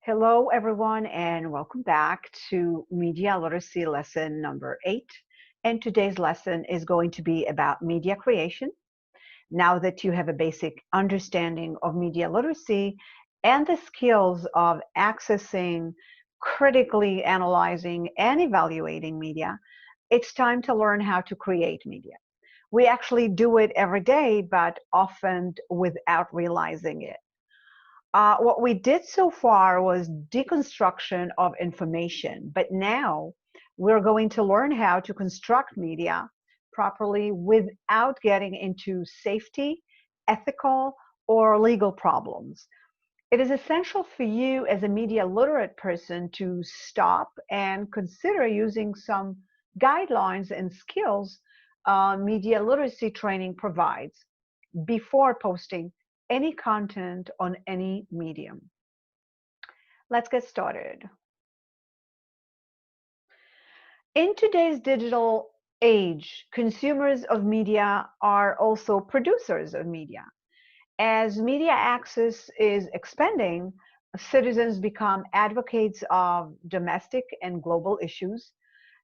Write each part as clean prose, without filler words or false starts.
Hello, everyone, and welcome back to Media Literacy Lesson number 8. And today's lesson is going to be about media creation. Now that you have a basic understanding of media literacy and the skills of accessing, critically analyzing, and evaluating media, it's time to learn how to create media. We actually do it every day, but often without realizing it. What we did so far was deconstruction of information, but now we're going to learn how to construct media properly without getting into safety, ethical, or legal problems. It is essential for you as a media literate person to stop and consider using some guidelines and skills media literacy training provides before posting any content on any medium. Let's get started. In today's digital age, consumers of media are also producers of media. As media access is expanding, citizens become advocates of domestic and global issues.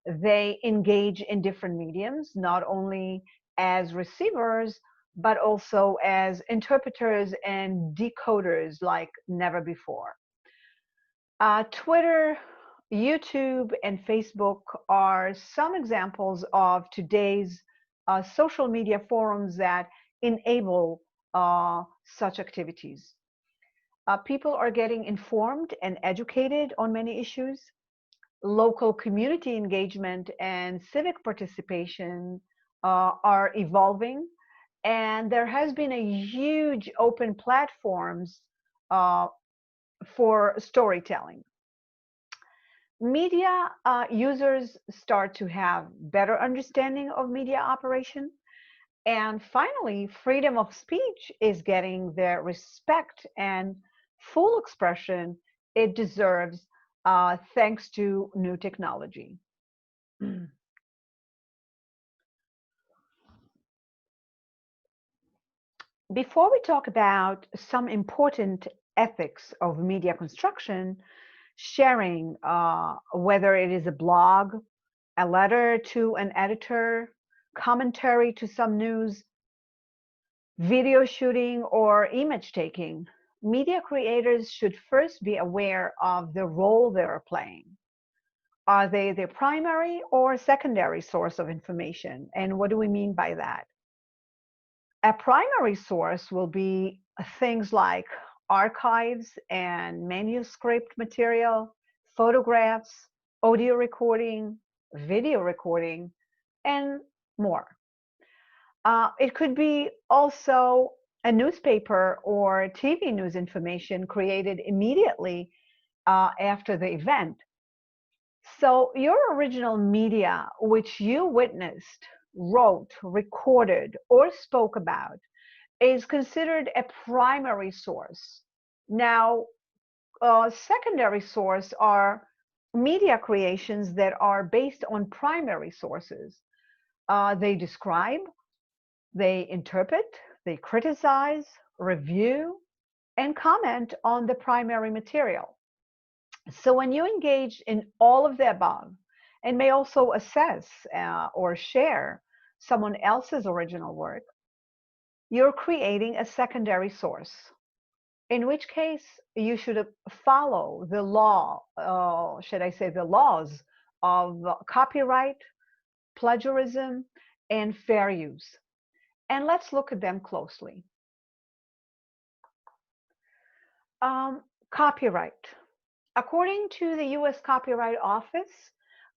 They engage in different mediums, not only as receivers, but also as interpreters and decoders like never before. Twitter, YouTube, and Facebook are some examples of today's social media forums that enable such activities. People are getting informed and educated on many issues. Local community engagement and civic participation are evolving, and there has been a huge open platforms uh, for storytelling. Media users start to have better understanding of media operation. And finally, freedom of speech is getting the respect and full expression it deserves thanks to new technology. Before we talk about some important ethics of media construction, sharing, whether it is a blog, a letter to an editor, commentary to some news, video shooting, or image taking, media creators should first be aware of the role they are playing. Are they the primary or secondary source of information? And what do we mean by that? A primary source will be things like archives and manuscript material, photographs, audio recording, video recording, and more. It could be also a newspaper or TV news information created immediately after the event. So your original media, which you witnessed, wrote, recorded, or spoke about, is considered a primary source. Now, secondary source are media creations that are based on primary sources. They describe, they interpret, they criticize, review, and comment on the primary material. So when you engage in all of the above, and may also assess or share someone else's original work, you're creating a secondary source, in which case you should follow the law, should I say the laws of copyright, plagiarism, and fair use. And let's look at them closely. Copyright. According to the U.S. Copyright Office,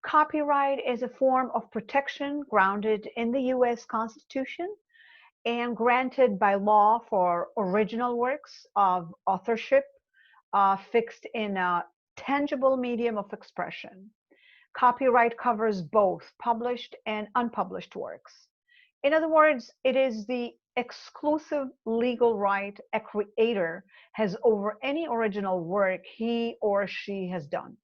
copyright is a form of protection grounded in the U.S. Constitution and granted by law for original works of authorship fixed in a tangible medium of expression. Copyright covers both published and unpublished works. In other words, it is the exclusive legal right a creator has over any original work he or she has done,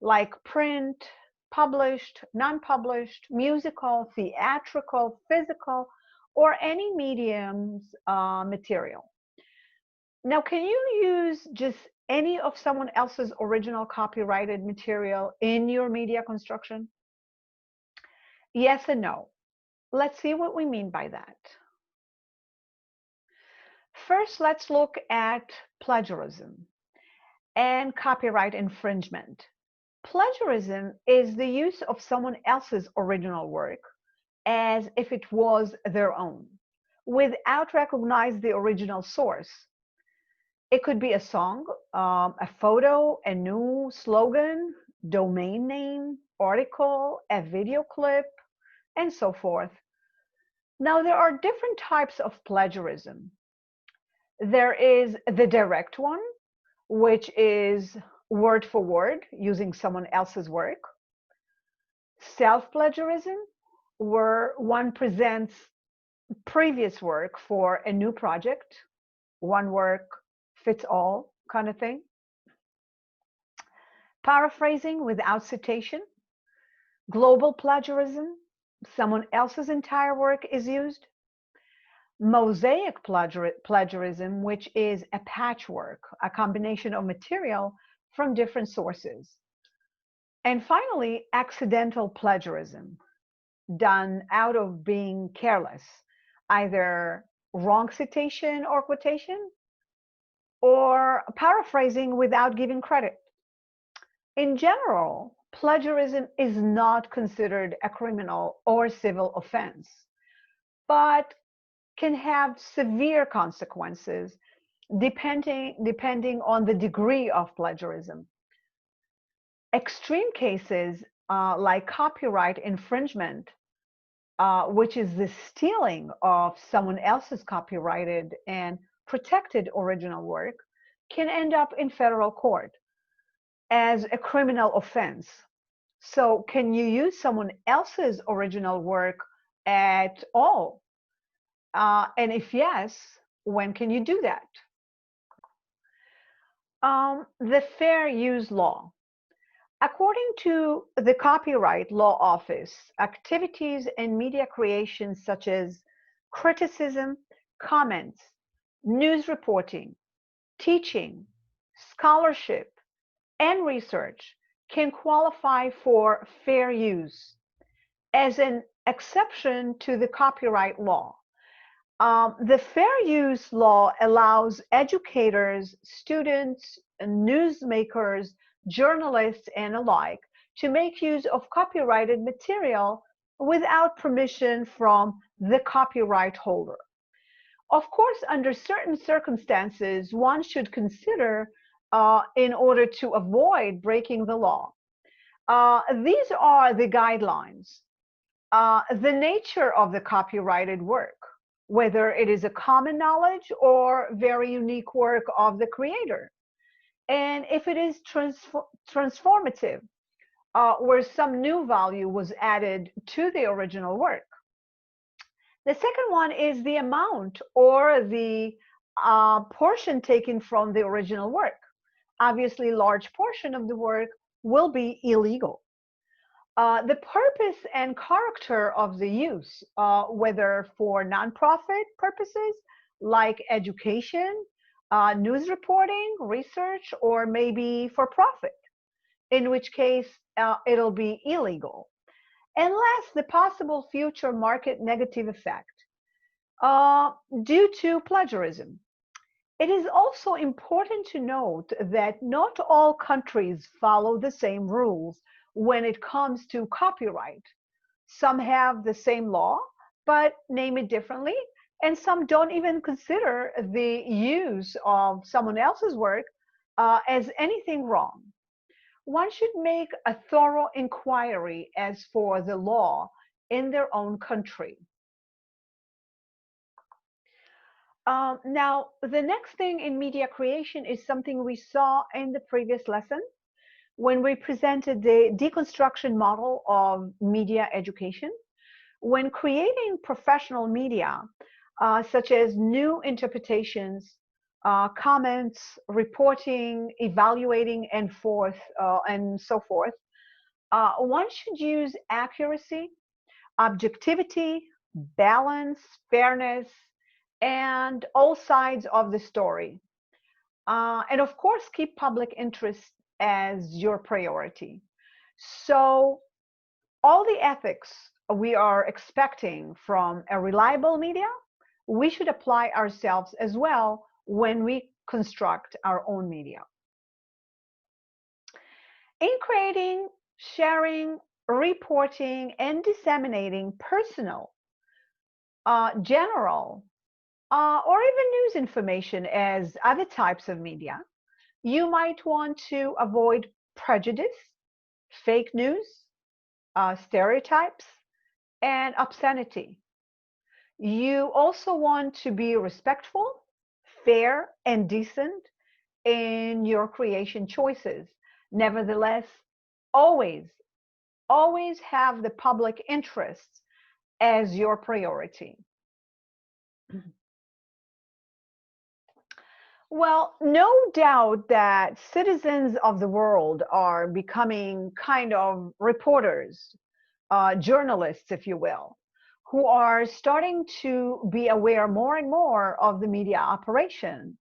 like print, published, non-published, musical, theatrical, physical, or any medium's material. Now, can you use just any of someone else's original copyrighted material in your media construction? Yes and no. Let's see what we mean by that. First, let's look at plagiarism and copyright infringement. Plagiarism is the use of someone else's original work as if it was their own, without recognizing the original source. It could be a song, a photo, a new slogan, domain name, article, a video clip, and so forth. Now, there are different types of plagiarism. There is the direct one, which is word for word, using someone else's work. Self-plagiarism, where one presents previous work for a new project, one work fits all kind of thing. Paraphrasing without citation. Global plagiarism, someone else's entire work is used. Mosaic plagiarism, which is a patchwork, a combination of material from different sources. And finally, accidental plagiarism, done out of being careless, either wrong citation or quotation, or paraphrasing without giving credit. In general, plagiarism is not considered a criminal or civil offense, but can have severe consequences depending on the degree of plagiarism. Extreme cases like copyright infringement, which is the stealing of someone else's copyrighted and protected original work, can end up in federal court as a criminal offense. So, can you use someone else's original work at all? And if yes, when can you do that? The fair use law. According to the Copyright Law Office, activities in media creation such as criticism, comments, news reporting, teaching, scholarship, and research can qualify for fair use as an exception to the copyright law. The fair use law allows educators, students, newsmakers, journalists, and alike to make use of copyrighted material without permission from the copyright holder. Of course, under certain circumstances, one should consider in order to avoid breaking the law. These are the guidelines. The nature of the copyrighted work, whether it is a common knowledge or very unique work of the creator, and if it is transformative, where some new value was added to the original work. The second one is the amount or the portion taken from the original work. Obviously, large portion of the work will be illegal. The purpose and character of the use, whether for nonprofit purposes like education, news reporting, research, or maybe for profit, in which case it'll be illegal. And last, the possible future market negative effect due to plagiarism. It is also important to note that not all countries follow the same rules when it comes to copyright. Some have the same law, but name it differently, and some don't even consider the use of someone else's work as anything wrong. One should make a thorough inquiry as for the law in their own country. Now, the next thing in media creation is something we saw in the previous lesson when we presented the deconstruction model of media education. When creating professional media, such as new interpretations, comments, reporting, evaluating, and so forth, one should use accuracy, objectivity, balance, fairness, and all sides of the story. And of course, keep public interest as your priority. So, all the ethics we are expecting from a reliable media, we should apply ourselves as well when we construct our own media. In creating, sharing, reporting, and disseminating personal, general, or even news information as other types of media, you might want to avoid prejudice, fake news, stereotypes, and obscenity. You also want to be respectful, fair, and decent in your creation choices. Nevertheless, always, always have the public interests as your priority. Well, no doubt that citizens of the world are becoming kind of reporters, journalists, if you will, who are starting to be aware more and more of the media operation,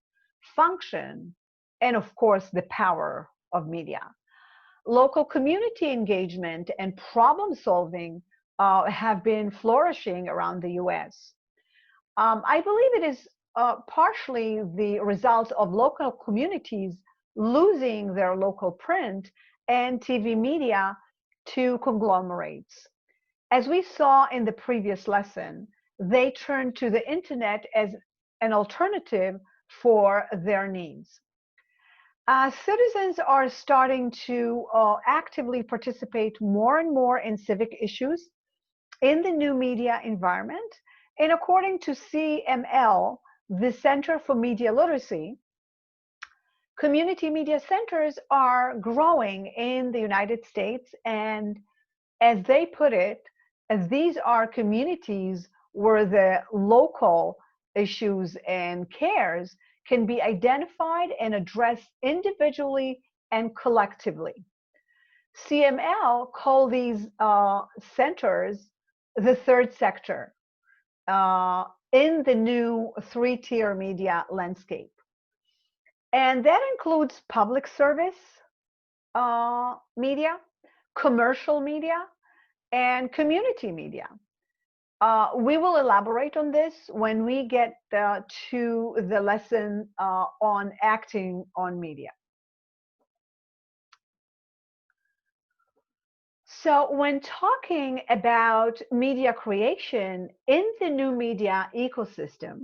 function, and of course, the power of media. Local community engagement and problem solving have been flourishing around the US. I believe it is partially the result of local communities losing their local print and TV media to conglomerates. As we saw in the previous lesson, they turned to the internet as an alternative for their needs. Citizens are starting to actively participate more and more in civic issues in the new media environment. And according to CML, the Center for Media Literacy, community media centers are growing in the United States. And as they put it, these are communities where the local issues and cares can be identified and addressed individually and collectively. CML call these centers the third sector in the new three-tier media landscape. And that includes public service media, commercial media, and community media. We will elaborate on this when we get to the lesson on acting on media. So when talking about media creation in the new media ecosystem,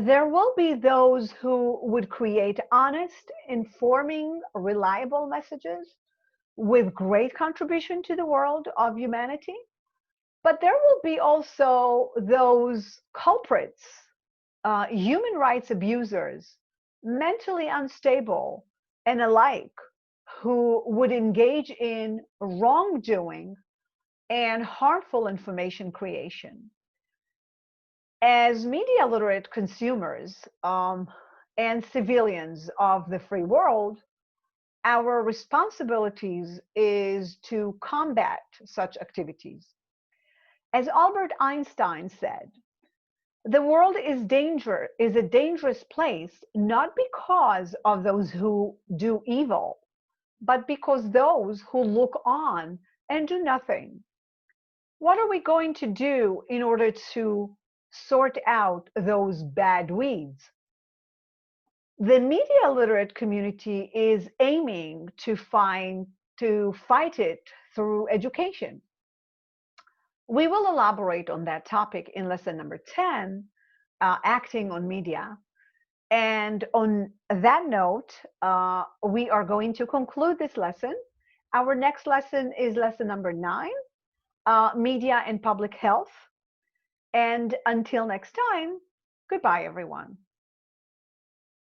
there will be those who would create honest, informing, reliable messages with great contribution to the world of humanity. But there will be also those culprits, human rights abusers, mentally unstable, and alike, who would engage in wrongdoing and harmful information creation. As media literate consumers and civilians of the free world, our responsibilities is to combat such activities. As Albert Einstein said, the world is a dangerous place not because of those who do evil, but because those who look on and do nothing. What are we going to do in order to sort out those bad weeds? The media literate community is aiming to fight it through education. We will elaborate on that topic in lesson number 10, acting on media. And on that note, we are going to conclude this lesson. Our next lesson is lesson number 9, media and public health. And until next time, goodbye, everyone.